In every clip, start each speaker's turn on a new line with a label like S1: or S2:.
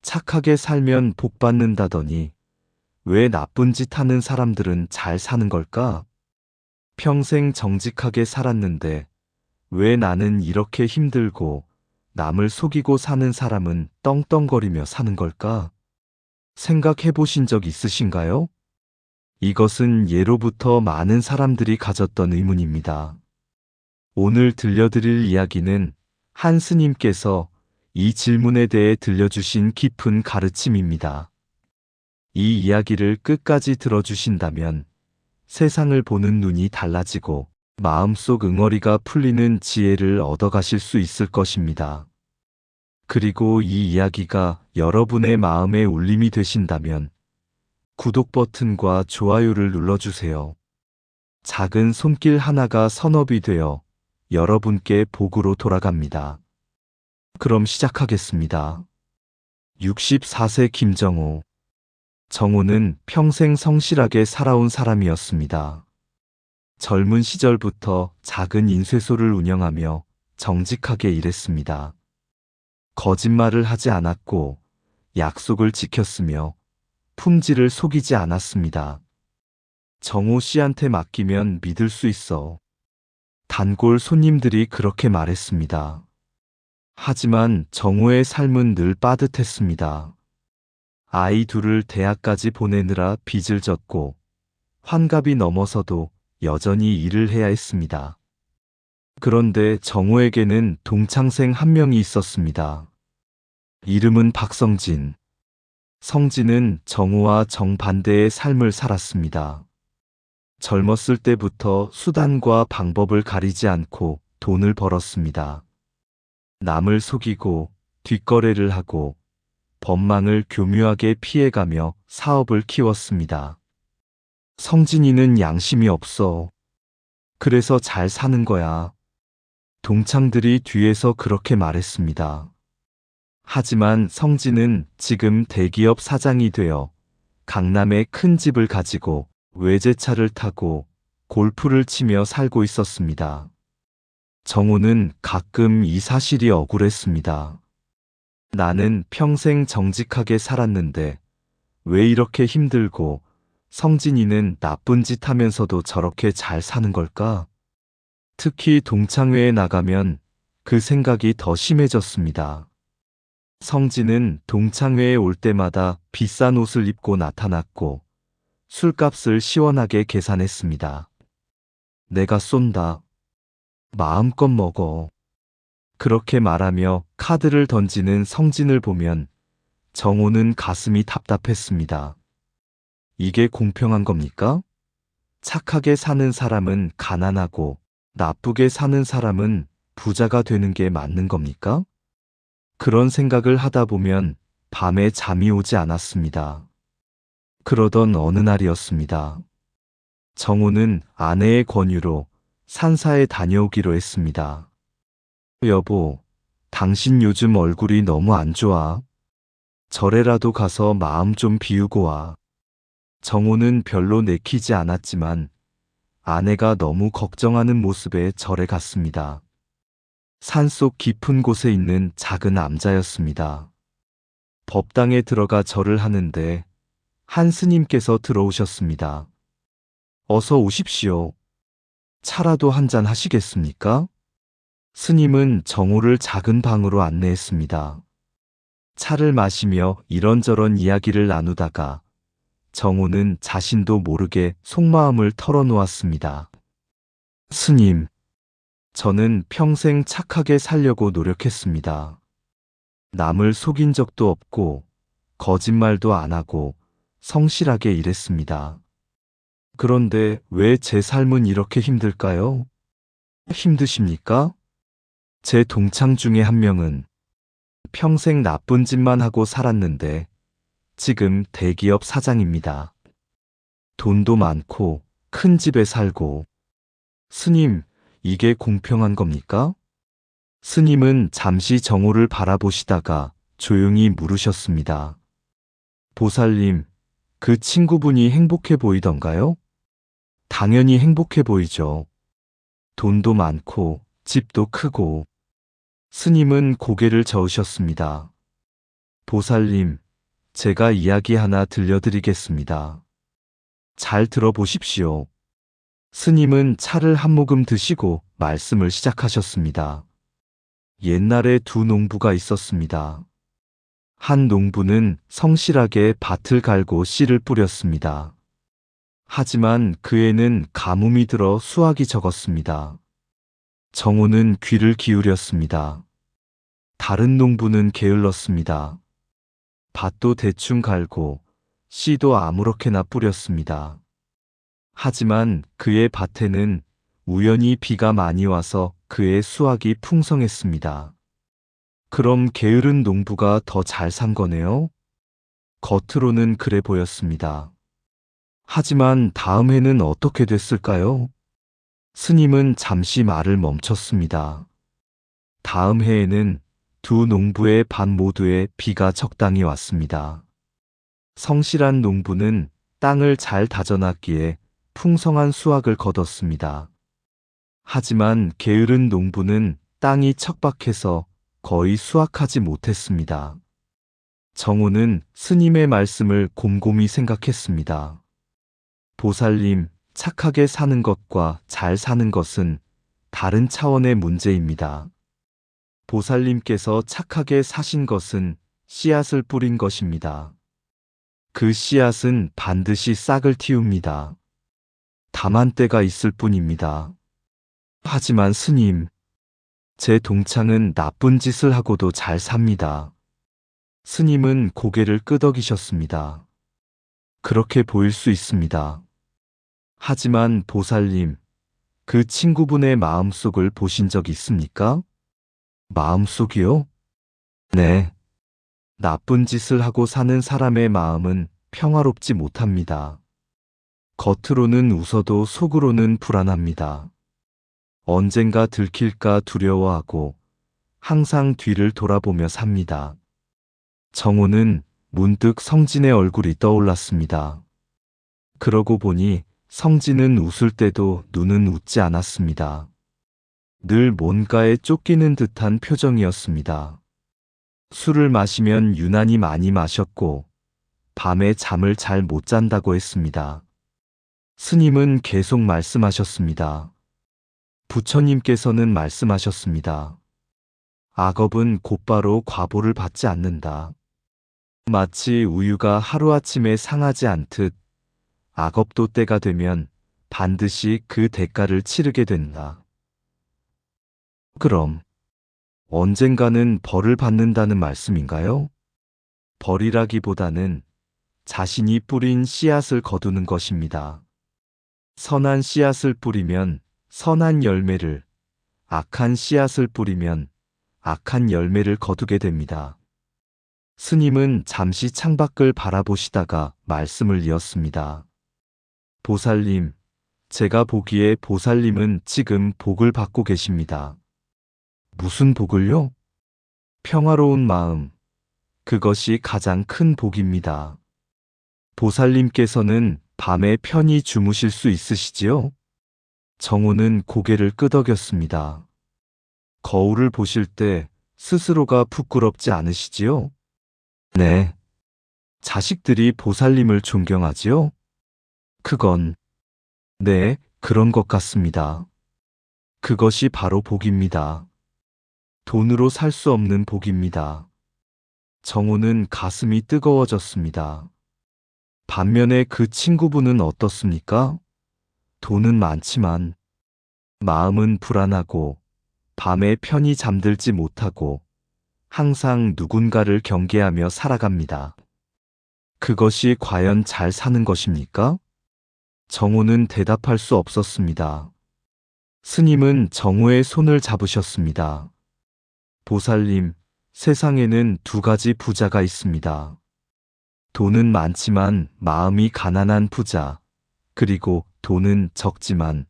S1: 착하게 살면 복 받는다더니 왜 나쁜 짓 하는 사람들은 잘 사는 걸까? 평생 정직하게 살았는데 왜 나는 이렇게 힘들고 남을 속이고 사는 사람은 떵떵거리며 사는 걸까? 생각해 보신 적 있으신가요? 이것은 예로부터 많은 사람들이 가졌던 의문입니다. 오늘 들려드릴 이야기는 한 스님께서 이 질문에 대해 들려주신 깊은 가르침입니다. 이 이야기를 끝까지 들어주신다면 세상을 보는 눈이 달라지고 마음속 응어리가 풀리는 지혜를 얻어가실 수 있을 것입니다. 그리고 이 이야기가 여러분의 마음에 울림이 되신다면 구독 버튼과 좋아요를 눌러주세요. 작은 손길 하나가 선업이 되어 여러분께 복으로 돌아갑니다. 그럼 시작하겠습니다. 64세 김정호. 정호는 평생 성실하게 살아온 사람이었습니다. 젊은 시절부터 작은 인쇄소를 운영하며 정직하게 일했습니다. 거짓말을 하지 않았고 약속을 지켰으며 품질을 속이지 않았습니다. 정호 씨한테 맡기면 믿을 수 있어. 단골 손님들이 그렇게 말했습니다. 하지만 정호의 삶은 늘 빠듯했습니다. 아이 둘을 대학까지 보내느라 빚을 졌고 환갑이 넘어서도 여전히 일을 해야 했습니다. 그런데 정호에게는 동창생 한 명이 있었습니다. 이름은 박성진. 성진은 정호와 정반대의 삶을 살았습니다. 젊었을 때부터 수단과 방법을 가리지 않고 돈을 벌었습니다. 남을 속이고 뒷거래를 하고 법망을 교묘하게 피해가며 사업을 키웠습니다. 성진이는 양심이 없어. 그래서 잘 사는 거야. 동창들이 뒤에서 그렇게 말했습니다. 하지만 성진은 지금 대기업 사장이 되어 강남에 큰 집을 가지고 외제차를 타고 골프를 치며 살고 있었습니다. 정호는 가끔 이 사실이 억울했습니다. 나는 평생 정직하게 살았는데 왜 이렇게 힘들고 성진이는 나쁜 짓 하면서도 저렇게 잘 사는 걸까? 특히 동창회에 나가면 그 생각이 더 심해졌습니다. 성진은 동창회에 올 때마다 비싼 옷을 입고 나타났고 술값을 시원하게 계산했습니다. 내가 쏜다. 마음껏 먹어. 그렇게 말하며 카드를 던지는 성진을 보면 정호는 가슴이 답답했습니다. 이게 공평한 겁니까? 착하게 사는 사람은 가난하고 나쁘게 사는 사람은 부자가 되는 게 맞는 겁니까? 그런 생각을 하다 보면 밤에 잠이 오지 않았습니다. 그러던 어느 날이었습니다. 정호는 아내의 권유로 산사에 다녀오기로 했습니다. 여보, 당신 요즘 얼굴이 너무 안 좋아. 절에라도 가서 마음 좀 비우고 와. 정호는 별로 내키지 않았지만 아내가 너무 걱정하는 모습에 절에 갔습니다. 산속 깊은 곳에 있는 작은 암자였습니다. 법당에 들어가 절을 하는데 한 스님께서 들어오셨습니다. 어서 오십시오. 차라도 한잔 하시겠습니까? 스님은 정호를 작은 방으로 안내했습니다. 차를 마시며 이런저런 이야기를 나누다가 정호는 자신도 모르게 속마음을 털어놓았습니다. 스님, 저는 평생 착하게 살려고 노력했습니다. 남을 속인 적도 없고 거짓말도 안 하고 성실하게 일했습니다. 그런데 왜 제 삶은 이렇게 힘들까요? 힘드십니까? 제 동창 중에 한 명은 평생 나쁜 짓만 하고 살았는데 지금 대기업 사장입니다. 돈도 많고 큰 집에 살고. 스님, 이게 공평한 겁니까? 스님은 잠시 정호를 바라보시다가 조용히 물으셨습니다. 보살님, 그 친구분이 행복해 보이던가요? 당연히 행복해 보이죠. 돈도 많고 집도 크고. 스님은 고개를 저으셨습니다. 보살님, 제가 이야기 하나 들려드리겠습니다. 잘 들어보십시오. 스님은 차를 한 모금 드시고 말씀을 시작하셨습니다. 옛날에 두 농부가 있었습니다. 한 농부는 성실하게 밭을 갈고 씨를 뿌렸습니다. 하지만 그에는 가뭄이 들어 수확이 적었습니다. 정우는 귀를 기울였습니다. 다른 농부는 게을렀습니다. 밭도 대충 갈고 씨도 아무렇게나 뿌렸습니다. 하지만 그의 밭에는 우연히 비가 많이 와서 그의 수확이 풍성했습니다. 그럼 게으른 농부가 더 잘 산 거네요? 겉으로는 그래 보였습니다. 하지만 다음 해는 어떻게 됐을까요? 스님은 잠시 말을 멈췄습니다. 다음 해에는 두 농부의 밭 모두에 비가 적당히 왔습니다. 성실한 농부는 땅을 잘 다져놨기에 풍성한 수확을 거뒀습니다. 하지만 게으른 농부는 땅이 척박해서 거의 수확하지 못했습니다. 정우는 스님의 말씀을 곰곰이 생각했습니다. 보살님, 착하게 사는 것과 잘 사는 것은 다른 차원의 문제입니다. 보살님께서 착하게 사신 것은 씨앗을 뿌린 것입니다. 그 씨앗은 반드시 싹을 틔웁니다. 다만 때가 있을 뿐입니다. 하지만 스님, 제 동창은 나쁜 짓을 하고도 잘 삽니다. 스님은 고개를 끄덕이셨습니다. 그렇게 보일 수 있습니다. 하지만 보살님, 그 친구분의 마음속을 보신 적 있습니까? 마음속이요? 네. 나쁜 짓을 하고 사는 사람의 마음은 평화롭지 못합니다. 겉으로는 웃어도 속으로는 불안합니다. 언젠가 들킬까 두려워하고 항상 뒤를 돌아보며 삽니다. 정우는 문득 성진의 얼굴이 떠올랐습니다. 그러고 보니 성진은 웃을 때도 눈은 웃지 않았습니다. 늘 뭔가에 쫓기는 듯한 표정이었습니다. 술을 마시면 유난히 많이 마셨고 밤에 잠을 잘 못 잔다고 했습니다. 스님은 계속 말씀하셨습니다. 부처님께서는 말씀하셨습니다. 악업은 곧바로 과보를 받지 않는다. 마치 우유가 하루아침에 상하지 않듯 악업도 때가 되면 반드시 그 대가를 치르게 된다. 그럼 언젠가는 벌을 받는다는 말씀인가요? 벌이라기보다는 자신이 뿌린 씨앗을 거두는 것입니다. 선한 씨앗을 뿌리면 선한 열매를, 악한 씨앗을 뿌리면 악한 열매를 거두게 됩니다. 스님은 잠시 창밖을 바라보시다가 말씀을 이었습니다. 보살님, 제가 보기에 보살님은 지금 복을 받고 계십니다. 무슨 복을요? 평화로운 마음, 그것이 가장 큰 복입니다. 보살님께서는 밤에 편히 주무실 수 있으시지요? 정우는 고개를 끄덕였습니다. 거울을 보실 때 스스로가 부끄럽지 않으시지요? 네. 자식들이 보살님을 존경하지요? 그건, 네, 그런 것 같습니다. 그것이 바로 복입니다. 돈으로 살 수 없는 복입니다. 정우는 가슴이 뜨거워졌습니다. 반면에 그 친구분은 어떻습니까? 돈은 많지만 마음은 불안하고 밤에 편히 잠들지 못하고 항상 누군가를 경계하며 살아갑니다. 그것이 과연 잘 사는 것입니까? 정우는 대답할 수 없었습니다. 스님은 정우의 손을 잡으셨습니다. 보살님, 세상에는 두 가지 부자가 있습니다. 돈은 많지만 마음이 가난한 부자, 그리고 돈은 적지만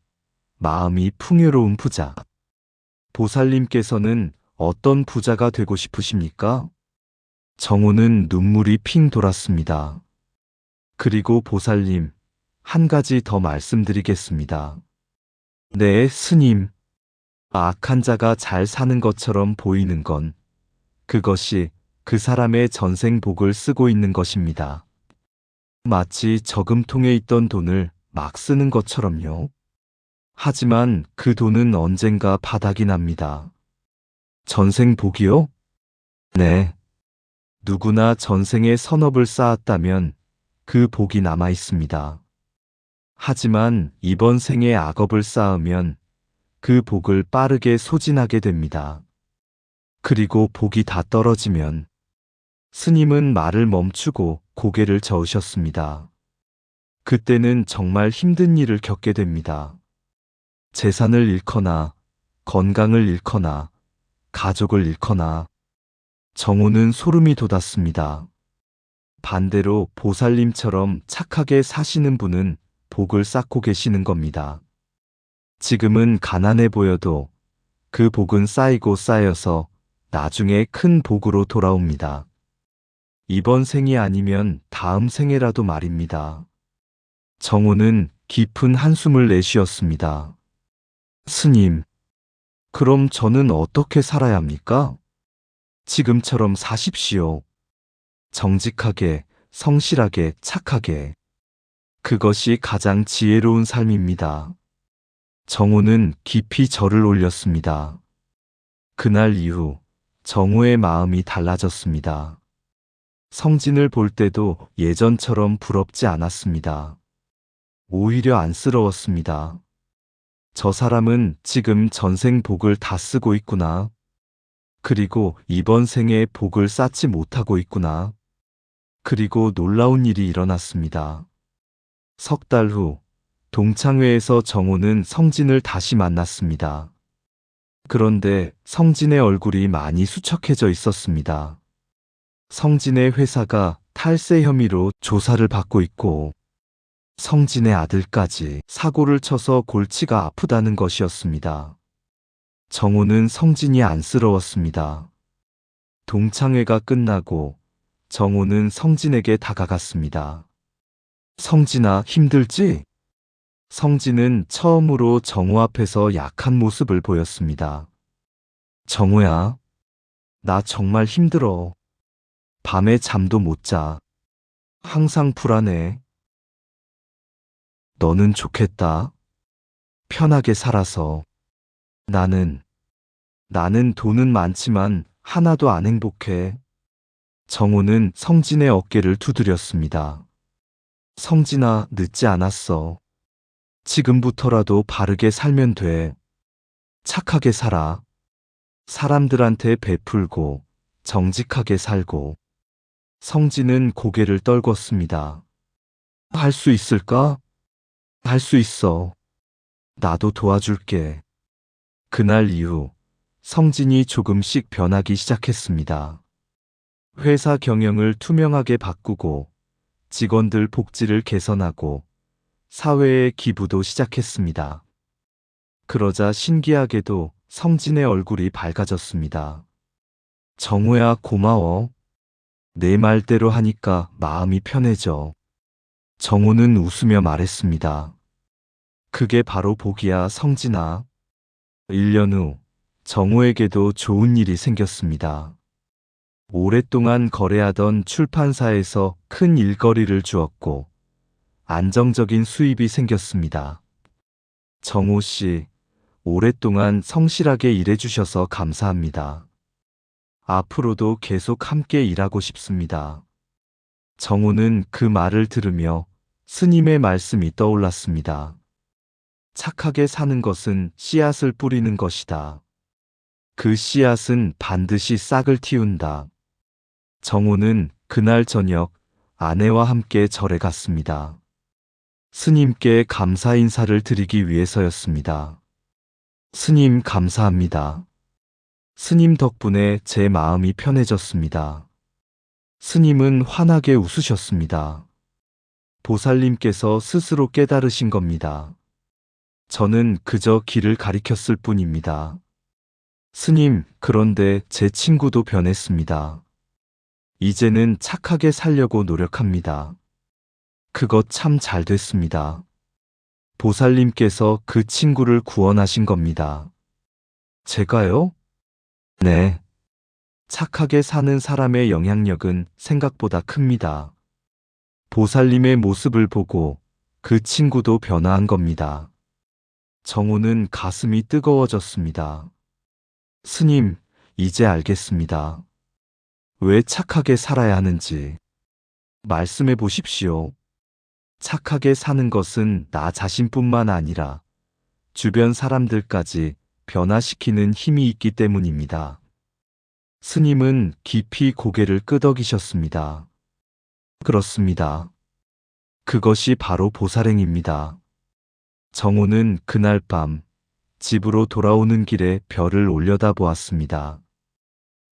S1: 마음이 풍요로운 부자. 보살님께서는 어떤 부자가 되고 싶으십니까? 정우는 눈물이 핑 돌았습니다. 그리고 보살님, 한 가지 더 말씀드리겠습니다. 네, 스님. 악한 자가 잘 사는 것처럼 보이는 건 그것이 그 사람의 전생 복을 쓰고 있는 것입니다. 마치 저금통에 있던 돈을 막 쓰는 것처럼요. 하지만 그 돈은 언젠가 바닥이 납니다. 전생 복이요? 네. 누구나 전생에 선업을 쌓았다면 그 복이 남아 있습니다. 하지만 이번 생에 악업을 쌓으면 그 복을 빠르게 소진하게 됩니다. 그리고 복이 다 떨어지면 스님은 말을 멈추고 고개를 저으셨습니다. 그때는 정말 힘든 일을 겪게 됩니다. 재산을 잃거나 건강을 잃거나 가족을 잃거나 정우는 소름이 돋았습니다. 반대로 보살님처럼 착하게 사시는 분은 복을 쌓고 계시는 겁니다. 지금은 가난해 보여도 그 복은 쌓이고 쌓여서 나중에 큰 복으로 돌아옵니다. 이번 생이 아니면 다음 생에라도 말입니다. 정우는 깊은 한숨을 내쉬었습니다. 스님, 그럼 저는 어떻게 살아야 합니까? 지금처럼 사십시오. 정직하게, 성실하게, 착하게. 그것이 가장 지혜로운 삶입니다. 정우는 깊이 절을 올렸습니다. 그날 이후 정우의 마음이 달라졌습니다. 성진을 볼 때도 예전처럼 부럽지 않았습니다. 오히려 안쓰러웠습니다. 저 사람은 지금 전생 복을 다 쓰고 있구나. 그리고 이번 생에 복을 쌓지 못하고 있구나. 그리고 놀라운 일이 일어났습니다. 석 달 후 동창회에서 정우는 성진을 다시 만났습니다. 그런데 성진의 얼굴이 많이 수척해져 있었습니다. 성진의 회사가 탈세 혐의로 조사를 받고 있고 성진의 아들까지 사고를 쳐서 골치가 아프다는 것이었습니다. 정우는 성진이 안쓰러웠습니다. 동창회가 끝나고 정우는 성진에게 다가갔습니다. 성진아, 힘들지? 성진은 처음으로 정우 앞에서 약한 모습을 보였습니다. 정우야, 나 정말 힘들어. 밤에 잠도 못 자. 항상 불안해. 너는 좋겠다. 편하게 살아서. 나는 돈은 많지만 하나도 안 행복해. 정우는 성진의 어깨를 두드렸습니다. 성진아, 늦지 않았어. 지금부터라도 바르게 살면 돼. 착하게 살아. 사람들한테 베풀고 정직하게 살고. 성진은 고개를 떨궜습니다. 할 수 있을까? 할 수 있어. 나도 도와줄게. 그날 이후 성진이 조금씩 변하기 시작했습니다. 회사 경영을 투명하게 바꾸고 직원들 복지를 개선하고 사회에 기부도 시작했습니다. 그러자 신기하게도 성진의 얼굴이 밝아졌습니다. 정우야, 고마워. 내 말대로 하니까 마음이 편해져. 정우는 웃으며 말했습니다. 그게 바로 복이야, 성진아. 1년 후 정우에게도 좋은 일이 생겼습니다. 오랫동안 거래하던 출판사에서 큰 일거리를 주었고 안정적인 수입이 생겼습니다. 정우 씨, 오랫동안 성실하게 일해주셔서 감사합니다. 앞으로도 계속 함께 일하고 싶습니다. 정우는 그 말을 들으며 스님의 말씀이 떠올랐습니다. 착하게 사는 것은 씨앗을 뿌리는 것이다. 그 씨앗은 반드시 싹을 틔운다. 정우는 그날 저녁 아내와 함께 절에 갔습니다. 스님께 감사 인사를 드리기 위해서였습니다. 스님, 감사합니다. 스님 덕분에 제 마음이 편해졌습니다. 스님은 환하게 웃으셨습니다. 보살님께서 스스로 깨달으신 겁니다. 저는 그저 길을 가리켰을 뿐입니다. 스님, 그런데 제 친구도 변했습니다. 이제는 착하게 살려고 노력합니다. 그것 참 잘 됐습니다. 보살님께서 그 친구를 구원하신 겁니다. 제가요? 네. 착하게 사는 사람의 영향력은 생각보다 큽니다. 보살님의 모습을 보고 그 친구도 변화한 겁니다. 정호는 가슴이 뜨거워졌습니다. 스님, 이제 알겠습니다. 왜 착하게 살아야 하는지 말씀해 보십시오. 착하게 사는 것은 나 자신뿐만 아니라 주변 사람들까지 변화시키는 힘이 있기 때문입니다. 스님은 깊이 고개를 끄덕이셨습니다. 그렇습니다. 그것이 바로 보살행입니다. 정호는 그날 밤 집으로 돌아오는 길에 별을 올려다보았습니다.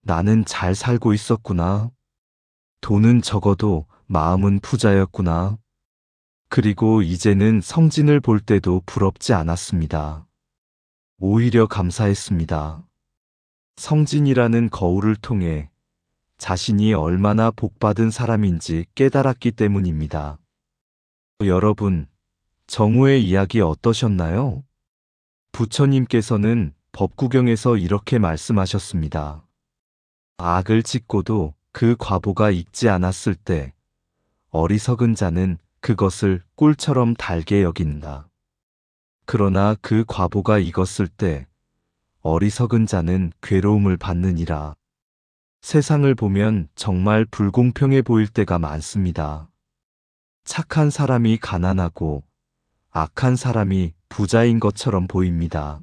S1: 나는 잘 살고 있었구나. 돈은 적어도 마음은 부자였구나. 그리고 이제는 성진을 볼 때도 부럽지 않았습니다. 오히려 감사했습니다. 성진이라는 거울을 통해 자신이 얼마나 복받은 사람인지 깨달았기 때문입니다. 여러분, 정호의 이야기 어떠셨나요? 부처님께서는 법구경에서 이렇게 말씀하셨습니다. 악을 짓고도 그 과보가 익지 않았을 때 어리석은 자는 그것을 꿀처럼 달게 여긴다. 그러나 그 과보가 익었을 때 어리석은 자는 괴로움을 받느니라. 세상을 보면 정말 불공평해 보일 때가 많습니다. 착한 사람이 가난하고 악한 사람이 부자인 것처럼 보입니다.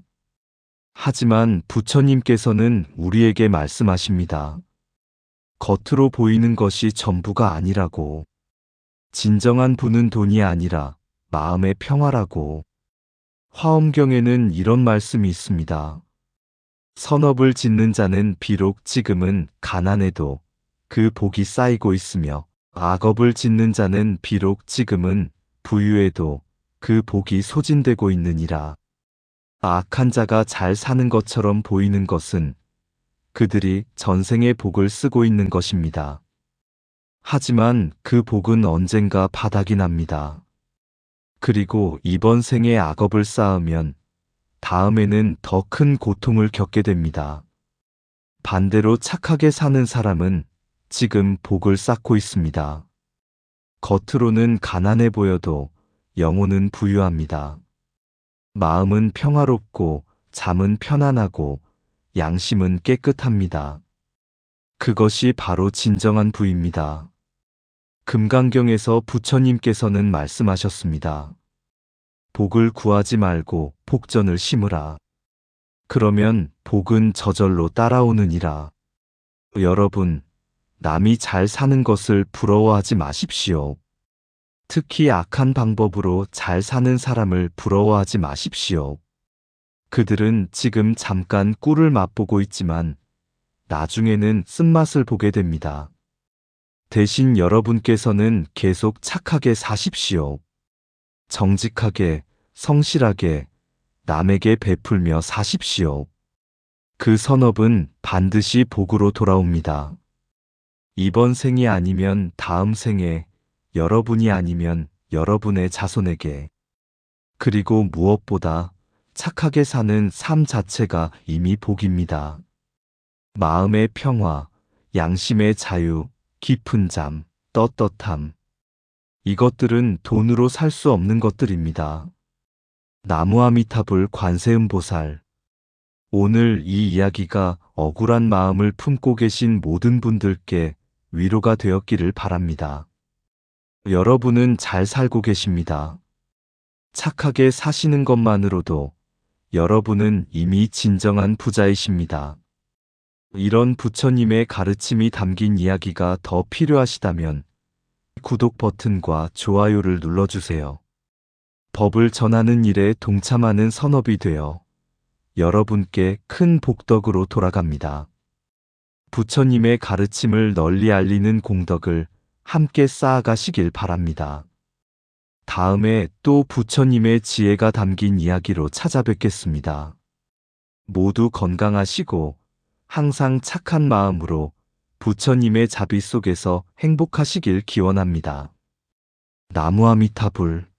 S1: 하지만 부처님께서는 우리에게 말씀하십니다. 겉으로 보이는 것이 전부가 아니라고. 진정한 부는 돈이 아니라 마음의 평화라고. 화엄경에는 이런 말씀이 있습니다. 선업을 짓는 자는 비록 지금은 가난해도 그 복이 쌓이고 있으며 악업을 짓는 자는 비록 지금은 부유해도 그 복이 소진되고 있느니라. 악한 자가 잘 사는 것처럼 보이는 것은 그들이 전생의 복을 쓰고 있는 것입니다. 하지만 그 복은 언젠가 바닥이 납니다. 그리고 이번 생에 악업을 쌓으면 다음에는 더 큰 고통을 겪게 됩니다. 반대로 착하게 사는 사람은 지금 복을 쌓고 있습니다. 겉으로는 가난해 보여도 영혼은 부유합니다. 마음은 평화롭고 잠은 편안하고 양심은 깨끗합니다. 그것이 바로 진정한 부입니다. 금강경에서 부처님께서는 말씀하셨습니다. 복을 구하지 말고 복전을 심으라. 그러면 복은 저절로 따라오느니라. 여러분, 남이 잘 사는 것을 부러워하지 마십시오. 특히 악한 방법으로 잘 사는 사람을 부러워하지 마십시오. 그들은 지금 잠깐 꿀을 맛보고 있지만 나중에는 쓴맛을 보게 됩니다. 대신 여러분께서는 계속 착하게 사십시오. 정직하게, 성실하게, 남에게 베풀며 사십시오. 그 선업은 반드시 복으로 돌아옵니다. 이번 생이 아니면 다음 생에, 여러분이 아니면 여러분의 자손에게. 그리고 무엇보다 착하게 사는 삶 자체가 이미 복입니다. 마음의 평화, 양심의 자유, 깊은 잠, 떳떳함. 이것들은 돈으로 살 수 없는 것들입니다. 나무아미타불 관세음보살. 오늘 이 이야기가 억울한 마음을 품고 계신 모든 분들께 위로가 되었기를 바랍니다. 여러분은 잘 살고 계십니다. 착하게 사시는 것만으로도 여러분은 이미 진정한 부자이십니다. 이런 부처님의 가르침이 담긴 이야기가 더 필요하시다면 구독 버튼과 좋아요를 눌러주세요. 법을 전하는 일에 동참하는 선업이 되어 여러분께 큰 복덕으로 돌아갑니다. 부처님의 가르침을 널리 알리는 공덕을 함께 쌓아가시길 바랍니다. 다음에 또 부처님의 지혜가 담긴 이야기로 찾아뵙겠습니다. 모두 건강하시고 항상 착한 마음으로 부처님의 자비 속에서 행복하시길 기원합니다. 나무아미타불.